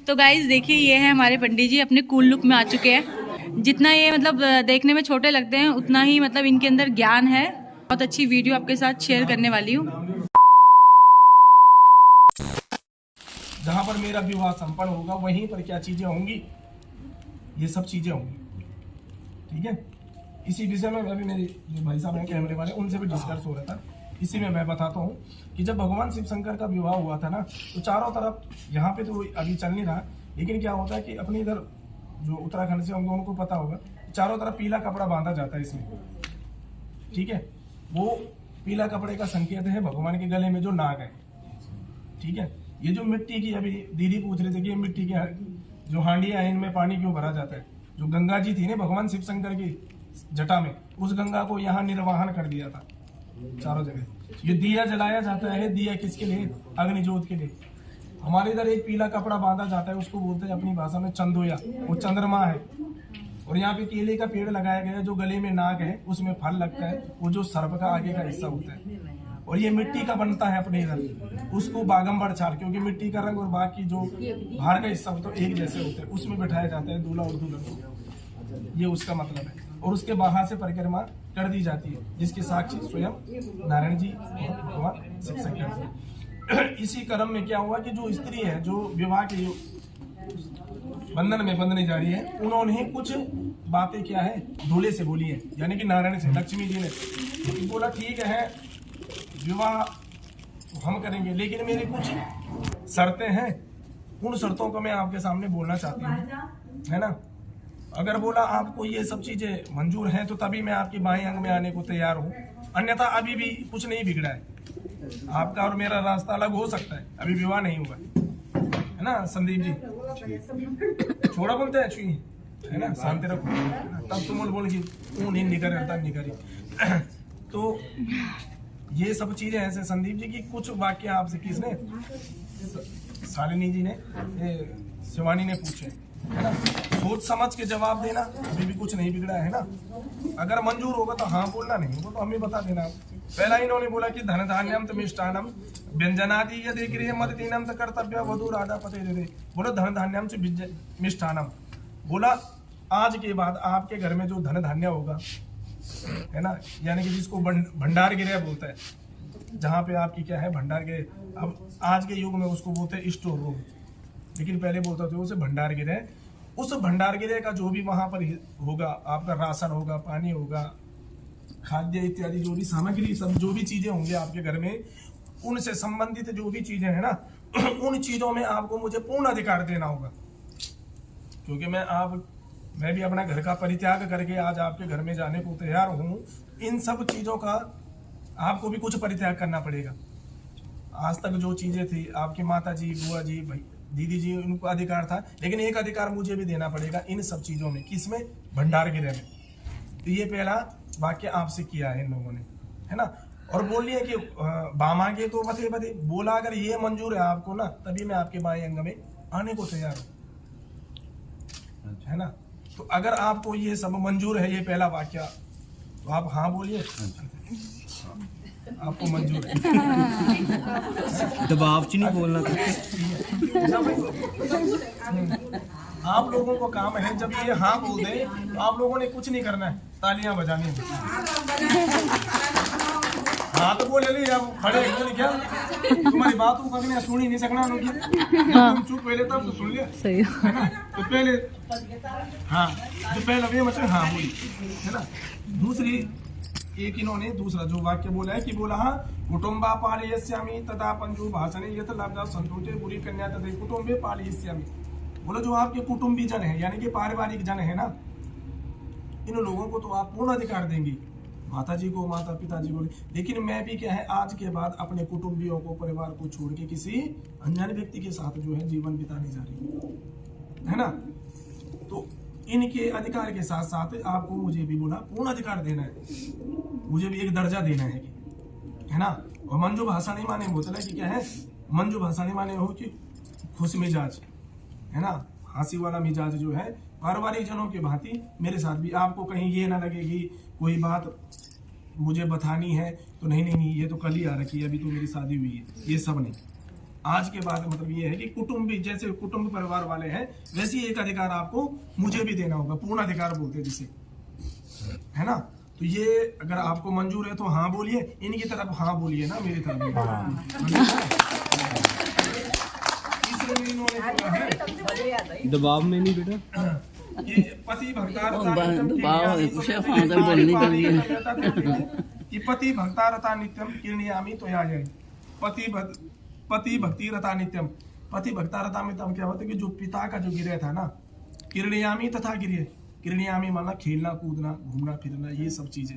तो गाइज देखिए, ये है हमारे पंडित जी, अपने कूल लुक में आ चुके हैं। जितना ये मतलब देखने में छोटे लगते हैं, उतना ही मतलब इनके अंदर ज्ञान है। बहुत अच्छी वीडियो आपके साथ शेयर करने वाली हूँ। जहाँ पर मेरा विवाह संपन्न होगा वहीं पर क्या चीजें होंगी, ये सब चीजें होंगी। ठीक है, इसी विषय में अभी मेरे जो भाई साहब हैं कैमरे वाले, उनसे भी डिस्कस हो रहा था। इसी में मैं बताता हूँ कि जब भगवान शिव शंकर का विवाह हुआ था ना, तो चारों तरफ, यहाँ पे तो अभी चल नहीं रहा, लेकिन क्या होता है कि अपने इधर जो उत्तराखंड से होंगे उनको पता होगा, चारों तरफ पीला कपड़ा बांधा जाता है इसमें। ठीक है, वो पीला कपड़े का संकेत है भगवान के गले में जो नाग है। ठीक है, ये जो मिट्टी की, अभी दीदी पूछ रहे थे कि मिट्टी की जो हांडियां हैं इनमें पानी क्यों भरा जाता है। जो गंगा जी थी ना भगवान शिव शंकर की जटा में, उस गंगा को यहाँ निर्वाहन कर दिया था चारों जगह। ये दिया जलाया जाता है, दिया किसके लिए? अग्नि ज्योत के लिए। हमारे इधर एक पीला कपड़ा बांधा जाता है, उसको बोलते हैं अपनी भाषा में चंदोया, वो चंद्रमा है। और यहाँ पे केले का पेड़ लगाया गया है, जो गले में नाग है, उसमें फल लगता है, वो जो सर्प का आगे का हिस्सा होता है। और ये मिट्टी का बनता है अपने इधर, उसको बागंबर छाल, क्योंकि मिट्टी का रंग और बाकी जो बाहर का हिस्सा होता है एक जैसे होते हैं, उसमें बैठाया जाता है दूल्हा और दुल्हन को। ये उसका मतलब है। और उसके बाहर से परिक्रमा कर दी जाती है, जिसके साक्षी स्वयं नारायण जी और भगवान शिव शंकर जी। इसी क्रम में क्या हुआ कि जो स्त्री है, जो विवाह के बंधन में बंधने जा रही है, उन्होंने कुछ बातें क्या है दूल्हे से बोली है, यानी कि नारायण से, लक्ष्मी जी ने बोला ठीक है विवाह तो हम करेंगे, लेकिन मेरी कुछ शर्तें हैं। उन शर्तों को मैं आपके सामने बोलना चाहती हूँ, है ना। अगर बोला आपको ये सब चीजें मंजूर हैं तो तभी मैं आपकी बाएं अंग में आने को तैयार हूँ, अन्यथा अभी भी कुछ नहीं बिगड़ा है। आपका और मेरा रास्ता अलग हो सकता है, अभी विवाह नहीं हुआ है ना संदीप जी। छोड़ा बोलते हैं छुई, है ना, शांति रखो, तब तुम बोल की नहीं निकर तब निकरी। तो ये सब चीजें ऐसे संदीप जी की कुछ वाक्य आपसे किसने, शालिनी जी ने, शिवानी ने पूछे, है ना। सोच समझ के जवाब देना, अभी भी कुछ नहीं बिगड़ा है ना। अगर मंजूर होगा तो हाँ बोलना, नहीं होगा तो हमें बता देना। पहला इन्होंने बोला कि धन धान्यम तो मिष्टानम व्यंजनादि यदि गृह मत दीनम तो कर्तव्य वधु राधा पते दे। बोला धन धान्यम से मिष्टानम, बोला आज के बाद आपके घर में जो धन धान्य होगा, है ना, यानी कि जिसको भंडार गृह बोलता है, जहाँ पे आपकी क्या है भंडार गृह, अब आज के युग में उसको बोलते हैं स्टोर रूम, लेकिन पहले बोलते थे उसे भंडार गृह। उस भंडार गृह का जो भी वहां पर होगा, आपका राशन होगा, पानी होगा, खाद्य इत्यादि जो भी सामग्री, सब जो भी चीजें होंगी आपके घर में, उनसे संबंधित जो भी चीजें हैं ना, उन चीजों में आपको मुझे पूर्ण अधिकार देना होगा। क्योंकि मैं भी अपना घर का परित्याग करके आज आपके घर में जाने को तैयार हूँ। इन सब चीजों का आपको भी कुछ परित्याग करना पड़ेगा। आज तक जो चीजें थी आपकी माता जी, बुआ जी, भाई दीदी जी, उनको अधिकार था, लेकिन एक अधिकार मुझे भी देना पड़ेगा इन सब चीजों में। किसमें? भंडार गृह में। तो ये पहला वाक्य आपसे किया है इन लोगों ने, है ना। और बोलिए कि बामागे तो बते बते, बोला अगर ये मंजूर है आपको ना, तभी मैं आपके बाएं अंग में आने को तैयार हूँ, है ना। तो अगर आपको ये सब मंजूर है, ये पहला वाक्य, तो आप हाँ बोलिए, आपको मंजूर है। दबाव च नहीं बोलना। आप लोगों को काम है, जब ये हाँ बोल दे तो आप लोगों ने कुछ नहीं करना है, तालियां बजानी है। हाँ तो बोले नहीं, अब खड़े नहीं क्या, तुम्हारी बात को कभी सुनी नहीं सकना उनकी, तुम चुप पहले तब तो सुन लिया, सही है ना। तो पहले हाँ, तो पहले वे मतलब हाँ बोली, है ना। दूसरी एक इन्होंने दूसरा जो वाक्य बोला है कि बोला हाँ, कुटुंबा पालयस्यामि तथा पंजु भाषणे यत लब्धा संतोषे बुरी कन्या तथा कुटुंबे पालयस्यामि। बोलो जो आपके कुटुंबी जन है, यानी कि पारिवारिक जन है ना, इन लोगों को तो आप पूर्ण अधिकार देंगी, माता जी को, माता पिताजी को। लेकिन मैं भी क्या है, आज के बाद अपने कुटुंबियों को, परिवार को छोड़ के किसी अनजान व्यक्ति के साथ जो है जीवन बिताने जा रही हूँ, है ना। तो इनके अधिकार के साथ साथ आपको मुझे भी बोला पूर्ण अधिकार देना है, मुझे भी एक दर्जा देना है ना। और मंजू भाषा नहीं माने बोतल है कि क्या है, मंजू भाषा नहीं माने हो कि खुश मिजाज, है ना, हंसी वाला मिजाज जो है, पारिवारिक जनों के भांति मेरे साथ भी। आपको कहीं ये ना लगेगी कोई बात मुझे बतानी है तो नहीं, ये तो कल ही आ रखी है, अभी तो मेरी शादी हुई है, ये सब नहीं, आज के बाद मतलब ये है कि कुटुंब भी, जैसे कुटुंब परिवार वाले हैं वैसे ही एक अधिकार आपको मुझे भी देना होगा, पूर्ण अधिकार बोलते हैं जिसे, है ना। तो ये अगर आपको मंजूर है तो हाँ बोलिए, इनकी तरफ हाँ बोलिए ना, मेरी तरफ इसलिए इन्होंने बोला है दबाव में नहीं बेटा कि पति भक्तारता कि पति भक्तारता नित्यम किरण्यामि तो आ जाए पति भक्ति रता नित्यम। पति भक्तारता में तब क्या होता है कि जो पिता का जो गिरह था ना, किरण्यामि तथा गिरह, किरण्यामि माना खेलना कूदना घूमना फिरना ये सब चीजें।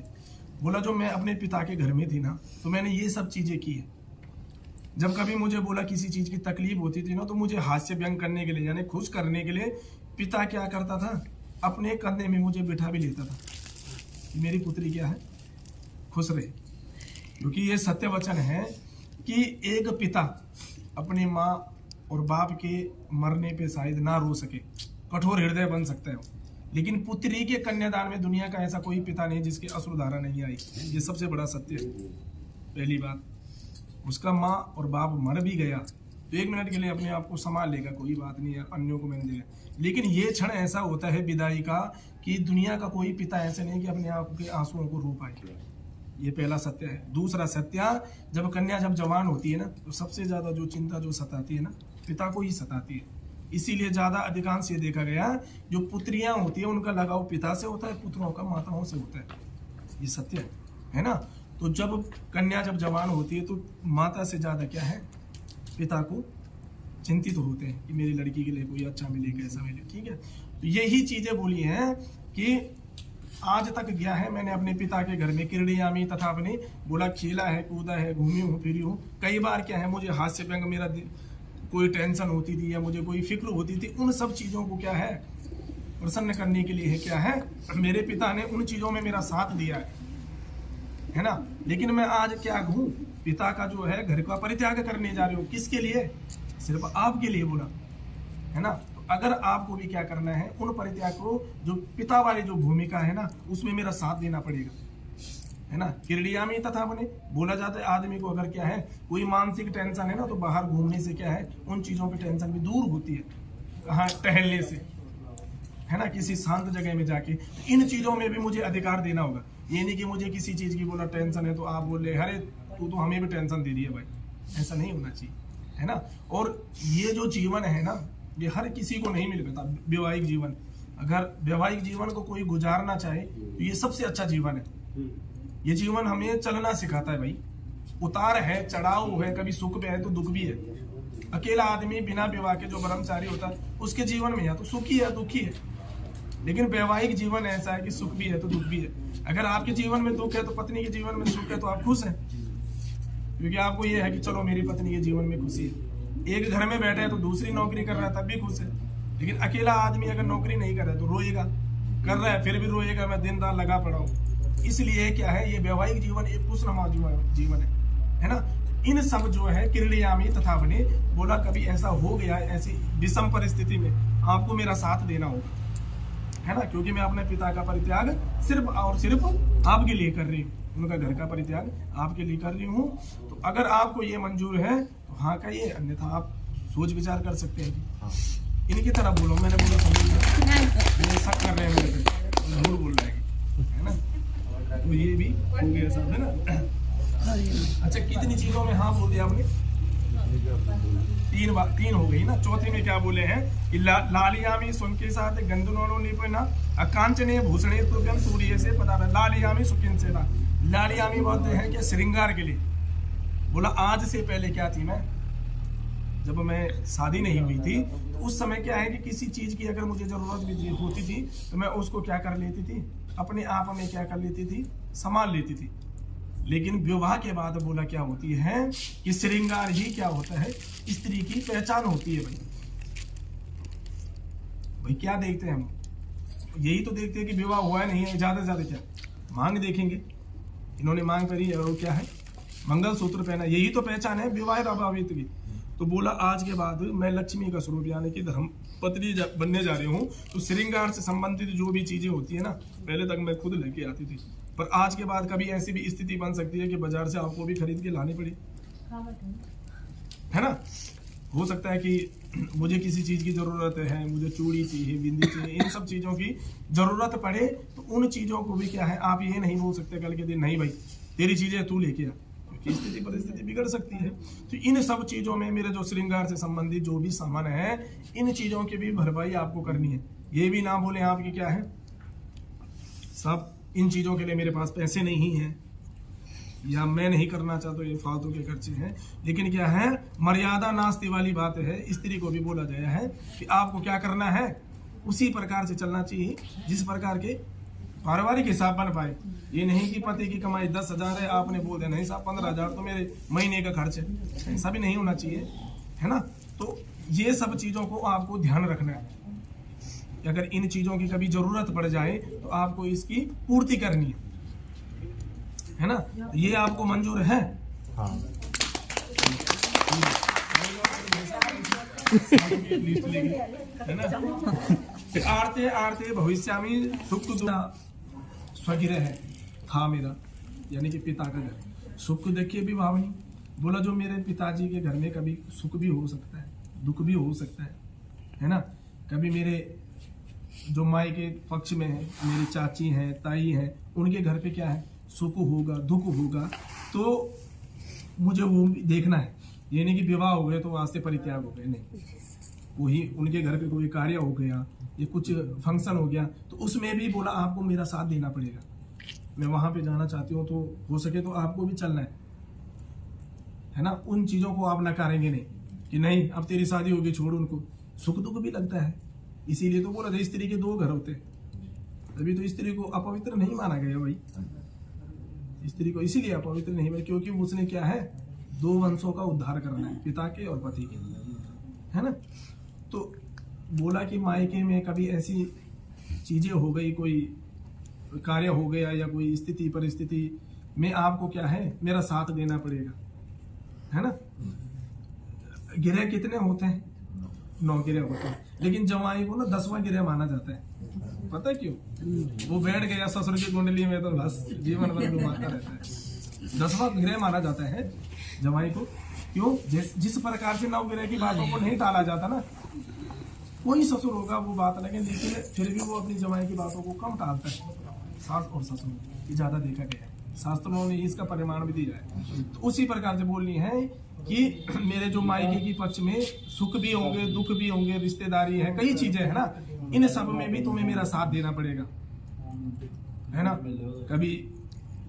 बोला जो मैं अपने पिता के घर में थी ना तो मैंने ये सब चीजें की है। जब कभी मुझे बोला किसी चीज की तकलीफ होती थी ना तो मुझे हास्य व्यंग करने के लिए यानी खुश करने के लिए पिता क्या करता था, अपने कंधे में मुझे बिठा भी लेता था कि मेरी पुत्री क्या है, खुश रहे। क्योंकि ये सत्य वचन है कि एक पिता अपनी माँ और बाप के मरने पे शायद ना रो सके, कठोर हृदय बन सकता है, लेकिन पुत्री के कन्यादान में दुनिया का ऐसा कोई पिता नहीं जिसकी अश्रुधारा नहीं आई। ये सबसे बड़ा सत्य है। पहली बात, उसका माँ और बाप मर भी गया तो 1 मिनट के लिए अपने आप को संभाल लेगा, कोई बात नहीं है, अन्यों को मैंने देगा। लेकिन ये क्षण ऐसा होता है विदाई का कि दुनिया का कोई पिता ऐसे नहीं कि अपने आप के आंसुओं को रो पाए। ये पहला सत्य है। दूसरा सत्य, जब कन्या जब जवान होती है ना तो सबसे ज्यादा जो चिंता जो सताती है ना पिता को ही सताती है। इसीलिए ज्यादा अधिकांश ये देखा गया जो पुत्रियां होती है उनका लगाव पिता से होता है, पुत्रों का माताओं से होता है। ये सत्य है ना। तो जब कन्या जब जवान होती है तो माता से ज्यादा क्या है, पिता को चिंतित होते हैं कि मेरी लड़की के लिए कोई अच्छा मिले, कैसा मिले। ठीक है, तो यही चीजें बोली हैं कि आज तक गया है मैंने अपने पिता के घर में किरण्यामि तथा अपने बोला खेला है कूदा है घूमी हूँ फिरी हूँ। कई बार क्या है मुझे हास्य व्यंग, मेरा कोई टेंशन होती थी या मुझे कोई फिक्र होती थी, उन सब चीजों को क्या है प्रसन्न करने के लिए है क्या है मेरे पिता ने उन चीजों में मेरा साथ दिया है ना। लेकिन मैं आज क्या हूँ, पिता का जो है घर का परित्याग करने जा रहे हो, किसके लिए, सिर्फ आपके लिए बोला है ना। तो अगर आपको भी क्या करना है, उन परित्याग को जो पिता वाली जो भूमिका है ना उसमें मेरा साथ देना पड़ेगा, है ना। किरण्यामि तथा बने बोला जाता है आदमी को अगर क्या है कोई मानसिक टेंशन है ना तो बाहर घूमने से क्या है उन चीजों की टेंशन भी दूर होती है, कहाँ टहलने से, है ना, किसी शांत जगह में जाके। इन चीजों में भी मुझे अधिकार देना होगा। ये नहीं कि मुझे किसी चीज की बोला टेंशन है तो आप बोले अरे तू तो हमें भी टेंशन दे रही है भाई, ऐसा नहीं होना चाहिए, है ना। और ये जो जीवन है ना ये हर किसी को नहीं मिल पाता वैवाहिक जीवन। अगर वैवाहिक जीवन को कोई गुजारना चाहे तो ये सबसे अच्छा जीवन है। ये जीवन हमें चलना सिखाता है भाई, उतार है चढ़ाव है, कभी सुख भी है तो दुख भी है। अकेला आदमी बिना विवाह के जो ब्रह्मचारी होता है उसके जीवन में या तो सुखी है दुखी है, लेकिन वैवाहिक जीवन ऐसा है कि सुख भी है तो दुख भी है। अगर आपके जीवन में दुख है तो पत्नी के जीवन में सुख है तो आप खुश हैं, क्योंकि आपको ये है कि चलो मेरी पत्नी के जीवन में खुशी है। एक घर में बैठे है तो दूसरी नौकरी कर रहा है तब भी खुश है, लेकिन अकेला आदमी अगर नौकरी नहीं कर रहा है तो रोएगा, कर रहा है फिर भी रोएगा, मैं दिन रात लगा पड़ा हूँ। इसलिए क्या है ये वैवाहिक जीवन एक खुशनुमा जीवन है ना। इन सब जो है किरण्यामि तथा बने बोला कभी ऐसा हो गया ऐसी विषम परिस्थिति में आपको मेरा साथ देना होगा, है ना, क्योंकि मैं अपने पिता का परित्याग सिर्फ और सिर्फ आपके लिए कर रही हूँ, उनका घर का परित्याग आपके लिए कर रही हूँ। तो अगर आपको ये मंजूर है तो हाँ कहिए, अन्यथा आप सोच विचार कर सकते हैं। इनकी तरफ बोलो, मैंने बोला समझ शक कर रहे हैं मेरे पे, झूठ बोल रहे हैं, है ना। तो ये भी हो गया सब, है ना। अच्छा कितनी चीजों में हाँ बोल दिया आपने, 3 हो गई ना। चौथी में क्या बोले हैं कि लालियामी सुन के साथ गंदनों निपुणा अकांचने भूषणे तुभ्यम सूर्य से पता है। लालियामी सुकिन से था, लालियामी बोलते हैं कि श्रृंगार के लिए। बोला आज से पहले क्या थी, मैं जब मैं शादी नहीं हुई थी तो उस समय क्या है कि किसी चीज की अगर मुझे जरूरत भी होती थी तो मैं उसको क्या कर लेती थी, अपने आप में क्या कर लेती थी, संभाल लेती थी। लेकिन विवाह के बाद बोला क्या होती है कि श्रृंगार ही क्या होता है, स्त्री की पहचान होती है। भाई क्या देखते हैं हम, यही तो देखते हैं कि विवाह हुआ है नहीं है, ज्यादा से ज्यादा क्या मांग देखेंगे। इन्होंने मांग करी और क्या है मंगलसूत्र पहना, यही तो पहचान है विवाह प्रभावित की। तो बोला आज के बाद मैं लक्ष्मी का स्वरूप यानी कि धर्म पत्नी बनने जा रही हूँ, तो श्रृंगार से संबंधित जो भी चीजें होती है ना पहले तक मैं खुद लेके आती थी, पर आज के बाद कभी ऐसी भी स्थिति बन सकती है कि बाजार से आपको भी खरीद के लानी पड़ी, है ना। हो सकता है कि मुझे किसी चीज़ की ज़रूरत है, मुझे चूड़ी चाहिए, बिंदी चाहिए, इन सब चीज़ों की ज़रूरत पड़े तो उन चीज़ों को भी क्या है, आप ये नहीं बोल सकते कल के दिन नहीं भाई तेरी चीज़ें तू लेके आ, क्योंकि स्थिति परिस्थिति बिगड़ सकती है। तो इन सब चीज़ों में मेरे जो श्रृंगार से संबंधित जो भी सामान है, इन चीज़ों की भी भरपाई आपको करनी है। ये भी ना बोले आपकी क्या है सब इन चीज़ों के लिए मेरे पास पैसे नहीं हैं या मैं नहीं करना चाहता, ये फालतू के खर्चे हैं। लेकिन क्या है, मर्यादा नास्ती वाली बात है, स्त्री को भी बोला गया है कि आपको क्या करना है, उसी प्रकार से चलना चाहिए जिस प्रकार के पारिवारिक हिसाब बन पाए। ये नहीं कि पति की कमाई 10,000 है, आपने बोल दिया नहीं साहब 15,000 तो मेरे महीने का खर्च है, ऐसा भी नहीं होना चाहिए, है ना। तो ये सब चीज़ों को आपको ध्यान रखना है। अगर इन चीज़ों की कभी ज़रूरत पड़ जाए तो आपको इसकी पूर्ति करनी है ना। ये आपको मंजूर है? हाँ। है ना। आरते आरते भविष्यामी सुख स्वगिरह है था मेरा, यानी कि पिता का घर। सुख देखिए भी भावनी बोला, जो मेरे पिताजी के घर में कभी सुख भी हो सकता है, दुख भी हो सकता है ना। कभी मेरे जो माई के पक्ष में है, मेरी चाची हैं, ताई हैं, उनके घर पे क्या है, सुख होगा, दुख होगा, तो मुझे वो देखना है। ये नहीं कि विवाह हो गए तो वहाँ से परित्याग हो गए, नहीं। वही उनके घर पे कोई कार्य हो गया, ये कुछ फंक्शन हो गया, तो उसमें भी बोला आपको मेरा साथ देना पड़ेगा। मैं वहाँ पे जाना चाहती हूँ, तो हो सके तो आपको भी चलना है ना। उन चीज़ों को आप नकारेंगे नहीं कि नहीं अब तेरी शादी होगी छोड़ उनको। सुख दुख भी लगता है, इसीलिए तो बोला था स्त्री के 2 घर होते हैं। तभी तो स्त्री को अपवित्र नहीं माना गया भाई, स्त्री को इसीलिए अपवित्र नहीं माना क्योंकि उसने क्या है, 2 वंशों का उद्धार करना है, पिता के और पति के, है ना। तो बोला कि मायके में कभी ऐसी चीजें हो गई, कोई कार्य हो गया या कोई स्थिति परिस्थिति में आपको क्या है, मेरा साथ देना पड़ेगा, है ना। गिरह कितने होते हैं? 9 गिरह होते हैं, लेकिन जवाई को ना 10वां गिरह माना जाता है। पता है क्यों? वो बैठ गया ससुर की कुंडली में तो बस जीवन भर घुमाता रहता है। 10वां गिरह माना जाता है जवाई को। क्यों? जिस प्रकार से 9 गिरह की बातों को नहीं टाला जाता ना, कोई ससुर होगा वो बात लगे, लेकिन फिर भी वो अपनी जवाई की बातों को कम टालता है। सास और ससुर ये ज्यादा देखा गया है, शास्त्रों ने इसका परिमाण भी दिया है। तो उसी प्रकार से बोलनी है कि मेरे जो मायके की पक्ष में सुख भी होंगे, दुख भी होंगे, रिश्तेदारी है, कई चीजें है ना, इन सब में भी तुम्हें मेरा साथ देना पड़ेगा, है ना। कभी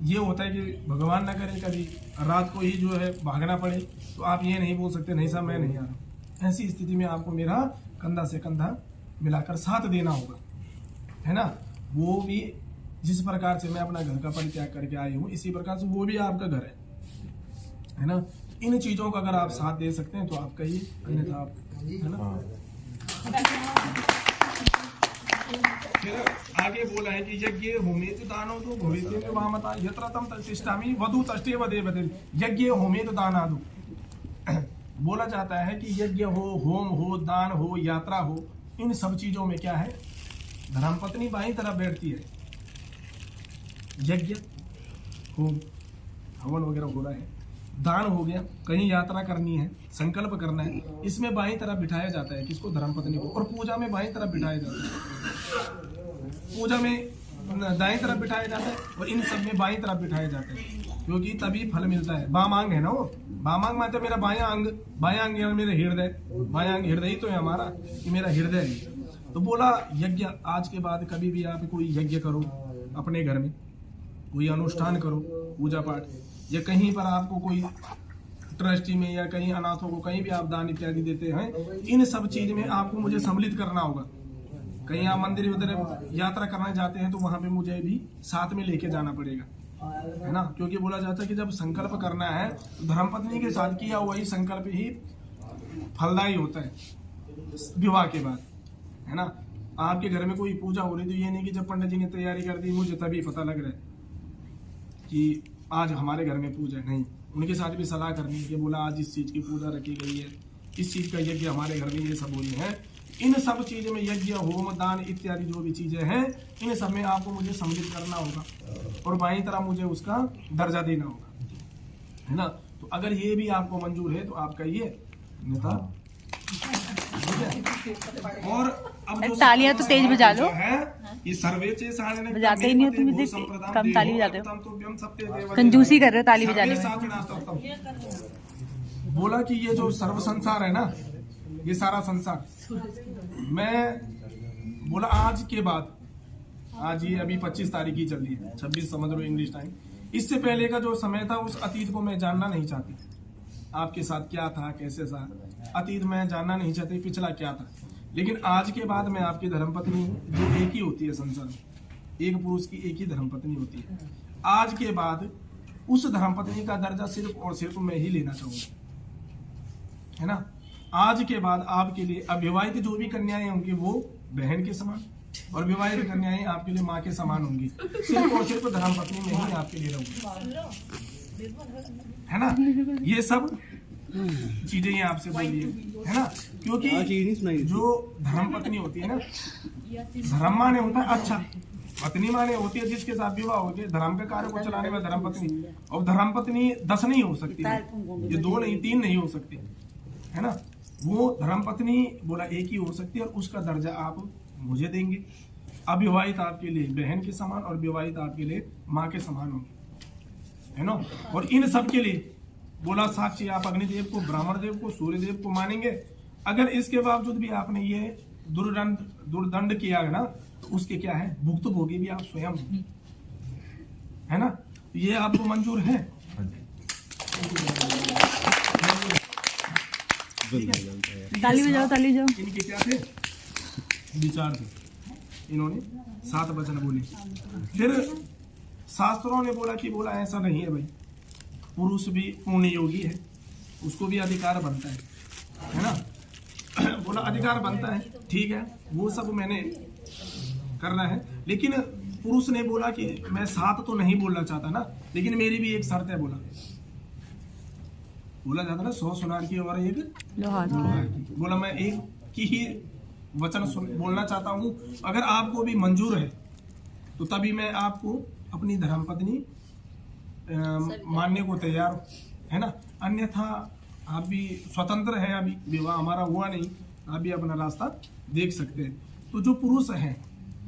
ये होता है कि भगवान ना करे कभी रात को ही जो है भागना पड़े, तो आप ये नहीं बोल सकते नहीं साहब मैं नहीं आ रहा। ऐसी स्थिति में आपको मेरा कंधा से कंधा मिलाकर साथ देना होगा, है ना। वो भी जिस प्रकार से मैं अपना घर का परित्याग करके आई हूँ, इसी प्रकार से वो भी आपका घर है ना। इन चीजों का अगर आप साथ दे सकते हैं तो आप कहिए, अन्यथा आप, है ना। फिर आगे बोला है कि यज्ञ होमेत दानो दो भवेते वामता यत्र तम तष्टामी वधु तष्टे वदे बदल। यज्ञ होमेत दानादो बोला जाता है कि यज्ञ हो, होम हो, दान हो, यात्रा हो, इन सब चीजों में क्या है, धर्मपत्नी बाईं तरफ बैठती है। यज्ञ होम हवन वगैरह हो रहा है, दान हो गया, कहीं यात्रा करनी है, संकल्प करना है, इसमें बाईं तरफ बिठाया जाता है किसको, धर्मपत्नी को। और पूजा में बाईं तरफ बिठाया जाता है, पूजा में दाएं तरफ बिठाया जाता है, और इन सब में बाईं तरफ बिठाया जाता है, क्योंकि तभी फल मिलता है। बामांग है ना वो, बामांग मतलब मेरा बायां अंग, बायां अंग यानी मेरा हृदय, बायां अंग हृदय ही तो है हमारा, कि मेरा हृदय है। तो बोला यज्ञ, आज के बाद कभी भी आप कोई यज्ञ करो, अपने घर में कोई अनुष्ठान करो, पूजा पाठ, या कहीं पर आपको कोई ट्रस्टी में या कहीं अनाथों को कहीं भी आप दान इत्यादि देते हैं, इन सब चीज में आपको मुझे सम्मिलित करना होगा। कहीं आप मंदिर वगैरह यात्रा करने जाते हैं तो वहां पे मुझे भी साथ में लेके जाना पड़ेगा, है ना। क्योंकि बोला जाता है कि जब संकल्प करना है तो धर्मपत्नी के साथ किया वही संकल्प ही फलदायी होता है विवाह के बाद, है ना। आपके घर में कोई पूजा हो रही तो ये नहीं कि जब पंडित जी ने तैयारी कर दी मुझे तभी पता लग रहा है कि आज हमारे घर में पूजा, नहीं, उनके साथ भी सलाह करनी है कि बोला आज इस चीज की पूजा रखी गई है, इस चीज का यज्ञ हमारे घर में ये सब हो रही है। इन सब चीज में यज्ञ, होम, दान इत्यादि जो भी चीजें हैं, इन सब में आपको मुझे सम्मिलित करना होगा और बाईं तरह मुझे उसका दर्जा देना होगा, है ना। तो अगर ये भी आपको मंजूर है तो आप कहिए, अन्यथा और अब जो तालियां तो तेज बजा लो। है ये सर्वेचे साधने बजाते ही नहीं हो तुम, इतनी कम ताली बजाते हो। कंजूसी कर रहे हो ताली बजाने में। बोला कि ये जो सर्व संसार है ना, ये सारा संसार, मैं बोला आज के बाद, आज ये अभी 25 तारीख ही चल रही है, 26 समझ लो इंग्लिश टाइम, इससे पहले का जो समय था उस अतीत को मैं जानना नहीं चाहती। आपके साथ क्या था, कैसे था, अतीत में जानना नहीं चाहती, पिछला क्या था। लेकिन आज के बाद मैं आपकी धर्मपत्नी हूँ, जो एक ही होती है संसार में, एक पुरुष की एक ही धर्मपत्नी होती है। आज के बाद उस धर्मपत्नी का दर्जा सिर्फ और सिर्फ मैं ही लेना चाहूंगा, है ना। आज के बाद आपके लिए अविवाहित जो भी कन्याएं होंगी वो बहन के समान, और विवाहित कन्याएं आपके लिए माँ के समान होंगी। सिर्फ और सिर्फ धर्मपत्नी में ही आपके लिए रहूंगी, है ना। ये सब चीजें ये आपसे बोली है ना, क्योंकि जो धर्मपत्नी होती है ना, धर्म माने होता है अच्छा, पत्नी माने होती है जिसके साथ विवाह होती है, धर्म के कार्य को चलाने में धर्मपत्नी। और धर्मपत्नी 10 नहीं हो सकती, ये 2 नहीं 3 नहीं हो सकती, है ना। वो धर्मपत्नी बोला एक ही हो सकती है, और उसका दर्जा आप मुझे देंगे। अविवाहित आपके लिए बहन के समान, और विवाहित आपके लिए माँ के समान होंगे, है ना। और इन सब के लिए बोला साक्षी आप अग्निदेव को, ब्राह्मण देव को, सूर्य देव को मानेंगे। अगर इसके बावजूद भी आपने ये दुर्दंड किया है ना, तो उसके क्या है, भुक्त भोगी भी आप स्वयं, है ना। ये आपको मंजूर है? ताली बजाओ, ताली बजाओ। इनके क्या थे विचार थे, इन्होंने 7 वचन बोले। फिर शास्त्रों ने बोला कि बोला ऐसा नहीं है भाई, पुरुष भी पूर्ण योगी है, उसको भी अधिकार बनता है ना। बोला अधिकार बनता है, ठीक है, वो सब मैंने करना है। लेकिन पुरुष ने बोला कि मैं 7 तो नहीं बोलना चाहता ना, लेकिन मेरी भी एक शर्त है। बोला जाता ना 100 सुनार की और एक लोहार की। बोला मैं एक की ही वचन बोलना चाहता हूँ, अगर आपको भी मंजूर है तो तभी मैं आपको अपनी धर्मपत्नी मानने को तैयार हूँ, है ना। अन्यथा आप भी स्वतंत्र है, अभी विवाह हमारा हुआ नहीं, आप भी अपना रास्ता देख सकते हैं। तो जो पुरुष हैं,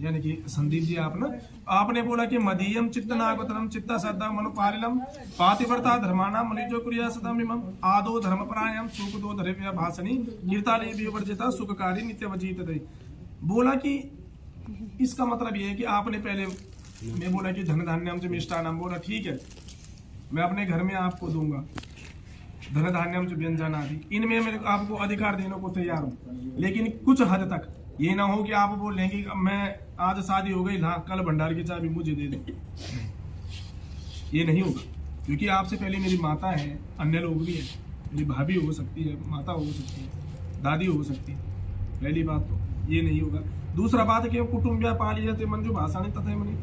यानी कि संदीप जी आपने बोला कि मदीयम चित्त नागतरम चित्ता श्रद्धा मनुपालिनम पातिव्रता धर्माणाम मनिजो क्रिया सदम इमम आदो धर्मपरायम सुख दो धर्म्य भाषणी कीर्ताले विवर्जिता सुखकारी नित्यवजीत दे। बोला कि इसका मतलब ये है कि आपने पहले मैं बोला कि धन धान्यम च मिष्टान्नम, बोला ठीक है मैं अपने घर में आपको दूंगा धन धान्यम च व्यंजन आदि, इनमें मैं आपको अधिकार देने को तैयार हूँ। लेकिन कुछ हद तक ये ना हो कि आप बोल रहे कि मैं आज शादी हो गई, हाँ कल भंडार की चाबी मुझे दे दो, ये नहीं होगा। क्योंकि आपसे पहले मेरी माता है, अन्य लोग भी हैं, मेरी भाभी हो सकती है, माता हो सकती है, दादी हो सकती है। पहली बात तो ये नहीं होगा। दूसरा बात है कि कुटुंबिया पाली जाते मंजू भाषाणी तथा मनी,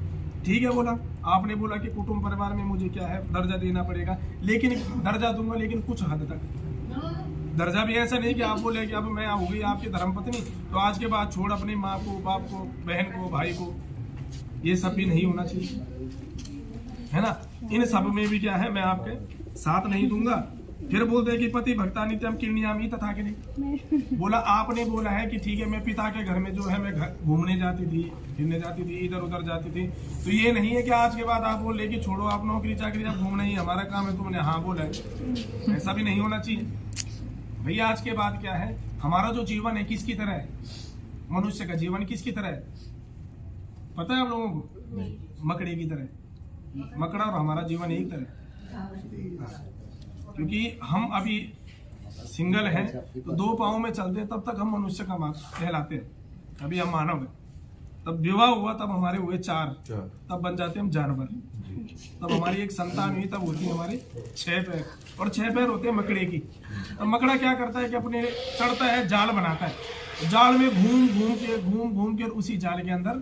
ठीक है। बोला आपने बोला कि कुटुंब परिवार में मुझे क्या है दर्जा देना पड़ेगा, लेकिन दर्जा दूंगा लेकिन कुछ हद तक। दर्जा भी ऐसा नहीं कि आप बोले कि अब मैं हो गई आपकी धर्मपत्नी तो आज के बाद छोड़ अपनी माँ को, बाप को, बहन को, भाई को, ये सब भी नहीं होना चाहिए, है ना। इन सब में भी क्या है मैं आपके साथ नहीं दूंगा। फिर बोलते हैं कि पति भक्ता नित्यम किरण्यामी तथा के नहीं। बोला आपने बोला है कि ठीक है मैं पिता के घर में जो है मैं घूमने जाती थी, फिरने जाती थी, इधर उधर जाती थी, तो ये नहीं है कि आज के बाद आप बोल रहे कि छोड़ो आप नौकरी चाकरी, आप घूमना ही हमारा काम है, तुमने हाँ बोला है। ऐसा भी नहीं होना चाहिए भैया। आज के बाद क्या है, हमारा जो जीवन है किसकी तरह है, मनुष्य का जीवन किसकी तरह है पता है आप लोगों को? मकड़े की तरह। मकड़ा और हमारा जीवन एक तरह, क्योंकि हम अभी सिंगल हैं तो 2 पाँव में चलते हैं, तब तक हम मनुष्य का कहलाते हैं, अभी हम मानव हैं। तब विवाह हुआ तब हमारे हुए 4, तब बन जाते हम जानवर। तब हमारी एक संतान हुई तब होती है हमारे 6 पैर, और 6 पैर होते हैं मकड़े की। अब मकड़ा क्या करता है कि अपने चढ़ता है, जाल बनाता है, जाल में घूम घूम के उसी जाल के अंदर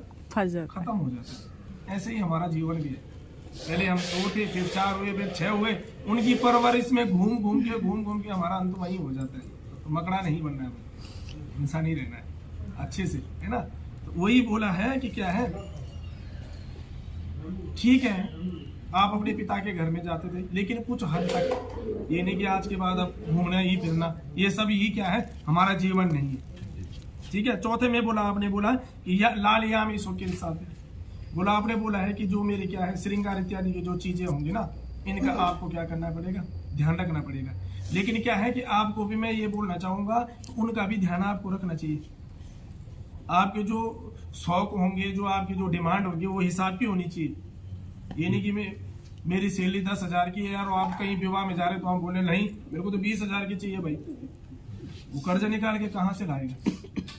खत्म हो जाता है। ऐसे ही हमारा जीवन भी है, पहले हम 2 थे, फिर 4 हुए, फिर 6 हुए, उनकी परवरिश में घूम घूम के हमारा अंत वही हो जाता है। तो मकड़ा नहीं बनना है, इंसान ही रहना है अच्छे से, है ना। तो वही बोला है कि क्या है, ठीक है आप अपने पिता के घर में जाते थे, लेकिन कुछ हद तक। ये नहीं कि आज के बाद अब घूमना ही फिरना, ये सब ही क्या है, हमारा जीवन नहीं है। ठीक है। चौथे में बोला, आपने बोला कि लाल यामी शौकीन साथ, बोला आपने बोला है कि जो मेरे क्या है श्रृंगार इत्यादि की जो चीजें होंगी ना, इनका आपको क्या करना पड़ेगा, ध्यान रखना पड़ेगा। लेकिन क्या है कि आपको भी मैं ये बोलना चाहूंगा, उनका भी ध्यान आपको रखना चाहिए। आपके जो शौक होंगे, जो आपकी जो डिमांड होगी, वो हिसाब की होनी चाहिए। ये नहीं कि मेरी सैलरी 10,000 की है यार, और आप कहीं विवाह में जा रहे तो आप बोले नहीं मेरे को तो 20,000 की चाहिए भाई, वो कर्ज निकाल के कहाँ से लाएगा,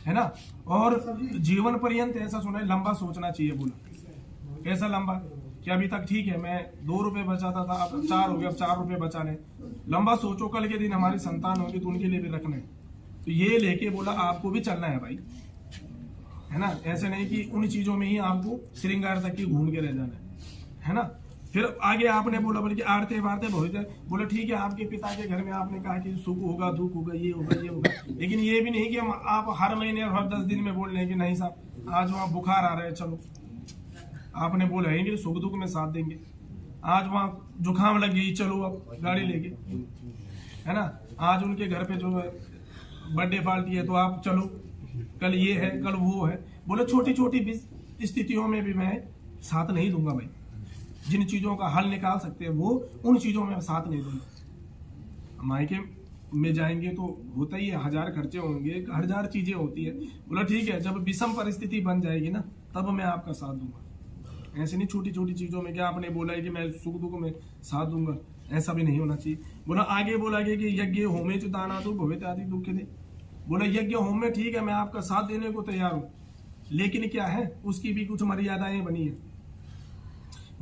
है ना। और जीवन पर्यंत ऐसा सुना है, लंबा सोचना चाहिए। बोला कैसा लंबा, कि अभी तक ठीक है मैं 2 रुपए बचाता था, अब 4 हो गया, अब 4 रुपए बचा ले। लंबा सोचो, कल के दिन हमारी संतान होगी तो उनके लिए भी रखना है। तो ये लेके बोला आपको भी चलना है भाई, है ना। ऐसे नहीं कि उन चीजों में ही आपको श्रृंगार तक ही घूम के रह जाना है ना। फिर आगे आपने बोला बल्कि आड़ते बाड़ते बहुत है। बोला ठीक है, आपके पिता के घर में आपने कहा कि सुख होगा, दुख होगा, ये होगा, ये होगा, लेकिन ये भी नहीं कि हम आप हर महीने और हर 10 दिन में बोल रहे हैं कि नहीं साहब आज वहाँ बुखार आ रहा है, चलो आपने बोला है कि सुख दुख में साथ देंगे। आज वहाँ जुकाम लग गई, चलो अब गाड़ी लेके, है ना। आज उनके घर पे जो है बर्थडे पार्टी है तो आप चलो, कल ये है, कल वो है। बोले छोटी छोटी स्थितियों में भी मैं साथ नहीं दूंगा भाई। जिन चीजों का हल निकाल सकते हैं वो, उन चीजों में साथ नहीं दूंगा। मायके में जाएंगे तो होता ही है, 1000 खर्चे होंगे, 1000 चीजें होती है। बोला ठीक है, जब विषम परिस्थिति बन जाएगी ना, तब मैं आपका साथ दूंगा। ऐसे नहीं छोटी छोटी चीजों में, क्या आपने बोला है कि मैं सुख दुख में साथ दूंगा, ऐसा भी नहीं होना चाहिए। बोला आगे बोला गया कि यज्ञ होमे च दाना तो भवित आदि दुख दे। बोला यज्ञ होम में ठीक है, मैं आपका साथ देने को तैयार हूँ, लेकिन क्या है उसकी भी कुछ मर्यादाएं बनी है।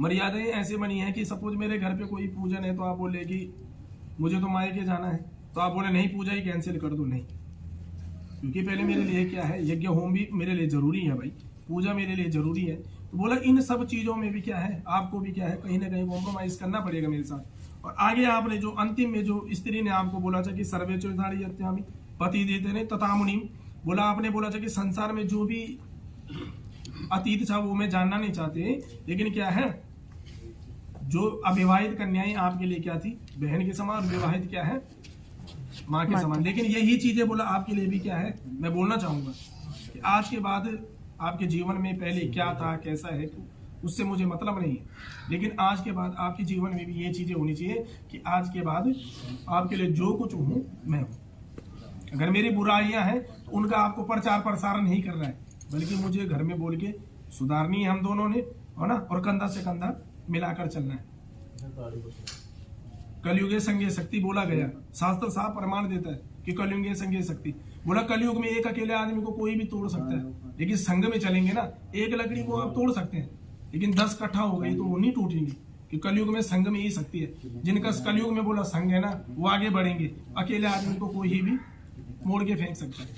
मर्यादाएं ऐसे बनी है कि सपोज मेरे घर पे कोई पूजन है तो आप बोले कि मुझे तो मायके जाना है, तो आप बोले नहीं पूजा ही कैंसिल कर दो, नहीं, क्योंकि पहले मेरे लिए क्या है, यज्ञ होम भी मेरे लिए जरूरी है भाई, पूजा मेरे लिए जरूरी है। तो बोला इन सब चीजों में भी क्या है, आपको भी क्या है कहीं ना कहीं कॉम्प्रोमाइज करना पड़ेगा मेरे साथ। और आगे आपने जो अंतिम में जो स्त्री ने आपको बोला था कि सर्वे चौधारी अत्यामी पति देते ने तथा मुनिम, बोला आपने बोला था कि संसार में जो भी अतीत था वो मैं जानना नहीं चाहते, लेकिन क्या है जो अविवाहित कन्याएं आपके लिए क्या थी, बहन के समान, विवाहित क्या है माँ के समान। लेकिन यही चीजें बोला आपके लिए भी क्या है, मैं बोलना चाहूंगा कि आज के बाद आपके जीवन में पहले क्या था, कैसा है, उससे मुझे मतलब नहीं है, लेकिन आज के बाद आपके जीवन में भी ये चीजें होनी चाहिए कि आज के बाद आपके लिए जो कुछ हूँ मैं हूँ। अगर मेरी बुराइयां हैं तो उनका आपको प्रचार प्रसार नहीं करना है, बल्कि मुझे घर में बोल के सुधारनी है हम दोनों ने, है ना, और कंधा से कंधा मिलाकर चलना है। कलयुगे संगे शक्ति बोला गया, शास्त्र साफ प्रमाण देता है कि कलयुगे संगे शक्ति। बोला कलयुग में एक अकेले आदमी को कोई भी तोड़ सकता है, लेकिन संग में चलेंगे ना, एक लकड़ी को आप तोड़ सकते हैं, लेकिन 10 इकट्ठा हो गई तो वो नहीं टूटेंगी, कि कलयुग में संग में ही शक्ति है। जिनका कलयुग में बोला संग है ना, वो आगे बढ़ेंगे। अकेले आदमी को कोई भी मोड़ के फेंक सकता है,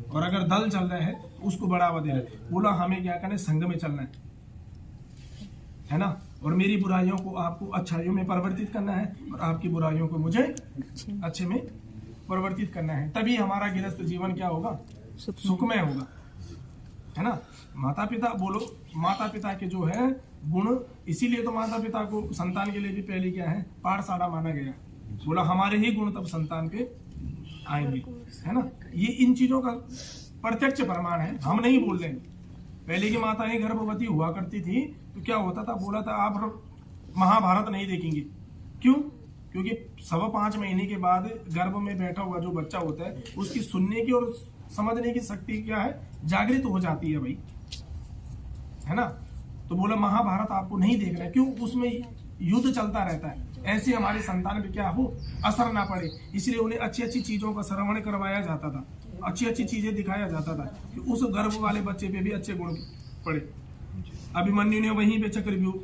और अगर दल चल रहा है उसको बढ़ावा दे रहा है। बोला हमें क्या करना है, संग में चलना है ना, और मेरी बुराइयों को आपको अच्छाइयों में परिवर्तित करना है, और आपकी बुराइयों को मुझे अच्छे में परिवर्तित करना है। तभी हमारा गृहस्थ जीवन क्या होगा, सुखमय होगा, है ना। माता पिता बोलो, माता पिता के जो है गुण, इसीलिए तो माता पिता को संतान के लिए भी पहले क्या है, पाठशाला माना गया। बोला हमारे ही गुण तब संतान पे आएंगे, है ना। ये इन चीजों का प्रत्यक्ष प्रमाण है, हम नहीं बोल रहे। पहले की माताएं गर्भवती हुआ करती थी तो क्या होता था, बोला था आप महाभारत नहीं देखेंगे, क्यों, क्योंकि 5.25 महीने के बाद गर्भ में बैठा हुआ जो बच्चा होता है उसकी सुनने की और समझने की शक्ति क्या है, जागृत हो जाती है भाई, है ना। तो बोला महाभारत आपको नहीं देखना है, क्यों, उसमें युद्ध चलता रहता है। ऐसे हमारी संतान पे क्या हो, असर ना पड़े, इसलिए उन्हें अच्छी अच्छी चीजों का श्रवण करवाया जाता था, अच्छी अच्छी चीजें दिखाया जाता था कि उस गर्भ वाले बच्चे पे भी अच्छे गुण पड़े। अभिमन्यु ने वहीं पे चक्रव्यूह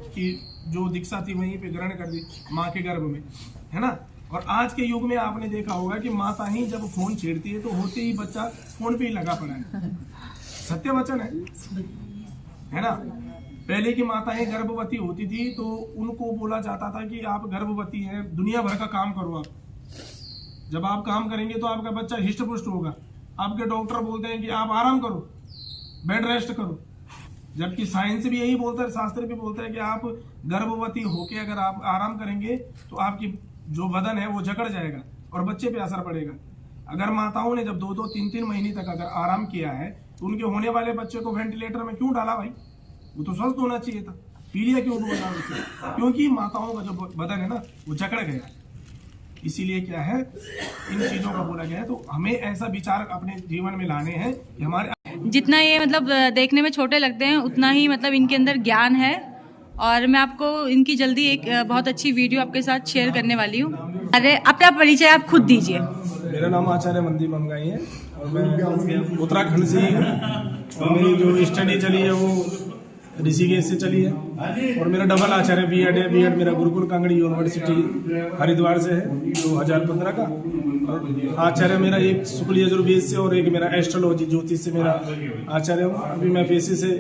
की जो दीक्षा थी वहीं पे ग्रहण कर दी माँ के गर्भ में, है ना। और आज के युग में आपने देखा होगा कि माता ही जब फोन छेड़ती है तो होते ही बच्चा फोन पे ही लगा पड़ा है, सत्य वचन है ना। पहले की माताएं गर्भवती होती थी तो उनको बोला जाता था कि आप गर्भवती हैं, दुनिया भर का काम करो आप, जब आप काम करेंगे तो आपका बच्चा हिष्ट पुष्ट होगा। आपके डॉक्टर बोलते हैं कि आप आराम करो, बेड रेस्ट करो, जबकि साइंस भी यही बोलता है, शास्त्र भी बोलता है कि आप गर्भवती होके अगर आप आराम करेंगे तो आपकी जो बदन है वो जकड़ जाएगा और बच्चे पे असर पड़ेगा। अगर माताओं ने जब 2-2, 3-3 महीने तक अगर आराम किया है तो उनके होने वाले बच्चे को वेंटिलेटर में क्यों डाला भाई? वो तो स्वस्थ होना चाहिए था, पीलिया क्यों बोला उसे? क्योंकि माताओं का जो बदन है ना वो जकड़ गया। इसीलिए क्या है, इन चीजों का बोला गया है। तो हमें ऐसा विचार अपने जीवन में लाने हैं कि हमारे जितना ये मतलब देखने में छोटे लगते हैं उतना ही मतलब इनके अंदर ज्ञान है। और मैं आपको इनकी जल्दी एक बहुत अच्छी वीडियो आपके साथ शेयर करने वाली हूँ। अरे अपना परिचय आप खुद दीजिए। मेरा नाम आचार्य मनदीप मंगाई है और मैं उत्तराखंड से ही और मेरी जो स्टडी चली है वो ऋषिकेश से चली है और मेरा डबल आचार्य बीएड है। बीएड मेरा गुरुकुल कांगड़ी यूनिवर्सिटी हरिद्वार से है 2015 का। और आचार्य मेरा एक शुक्ल यजुर्वेद से और एक मेरा एस्ट्रोलॉजी ज्योतिष से मेरा आचार्य हूँ। अभी मैं पेशे से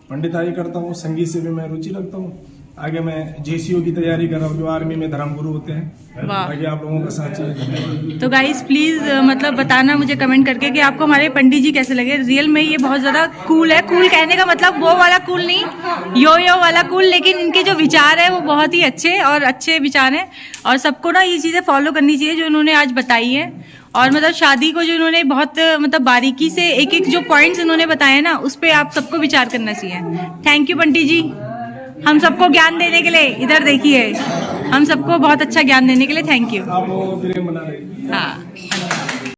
पंडिताई करता हूँ, संगीत से भी मैं रुचि रखता हूँ। आगे मैं जेसीओ की तैयारी कर रहा हूँ जो आर्मी में धर्मगुरु होते हैं। आगे आप लोगों का साथ चाहिए, धन्यवाद। तो गाइस प्लीज मतलब बताना मुझे कमेंट करके कि आपको हमारे पंडित जी कैसे लगे। रियल में ये बहुत ज्यादा कूल है। कूल कहने का मतलब वो वाला कूल नहीं, यो वाला कूल, लेकिन इनके जो विचार है वो बहुत ही अच्छे और अच्छे विचार हैं। और सबको ना ये चीजें फॉलो करनी चाहिए जो इन्होंने आज बताई है। और मतलब शादी को जो इन्होंने बहुत मतलब बारीकी से एक एक जो पॉइंट्स इन्होंने बताए ना उस पर आप सबको विचार करना चाहिए। थैंक यू पंडित जी, हम सबको ज्ञान देने के लिए। इधर देखिए, हम सबको बहुत अच्छा ज्ञान देने के लिए थैंक यू। आप प्रेम बना रहे हैं। हाँ।